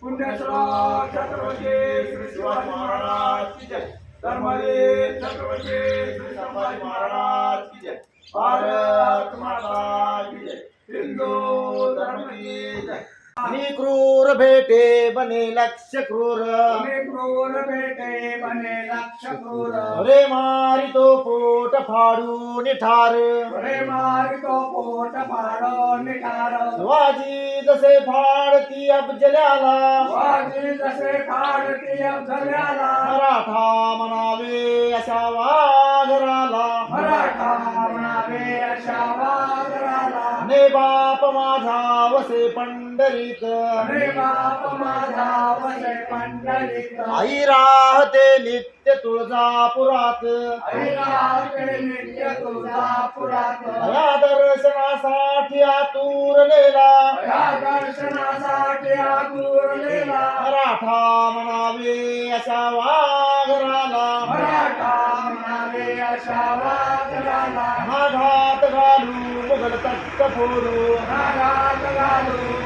पुण्यश्लोक छत्रपती श्री शिवाजी महाराज की जय। धर्मवीर छत्रपती श्री संभाजी महाराज की जय। भारत माता की जय। हिंदू धर्म की जय। क्रूर भेटे बने लक्ष्य क्रूर, क्रूर बेटे बने लक्ष क्रूर। रे मारी तो पोट फाडून ठार, रे मारी तो पोट फाडो निठार। शिवाजी जसे फाडती अफजल्याला, शिवाजी जसे फाडती अफजल्याला, मराठा म्हणावे अशा वाघराला, मराठा म्हणावे अशा वाघराला। ने बाप माझा वसे पंढरीत, अरे बाप माझा वसे पंढरीत। आई राहते नित्य तुळजापुरात, आई राहते नित्य तुळजापुरात। या दर्शनासाठी आतुरलेला, या दर्शनासाठी आतुरलेला, मराठा म्हणावे अशा वाघराला, मराठा म्हणावे अशा वाघराला। नागात घालू मुघल तख्त फोडू, नागात घालू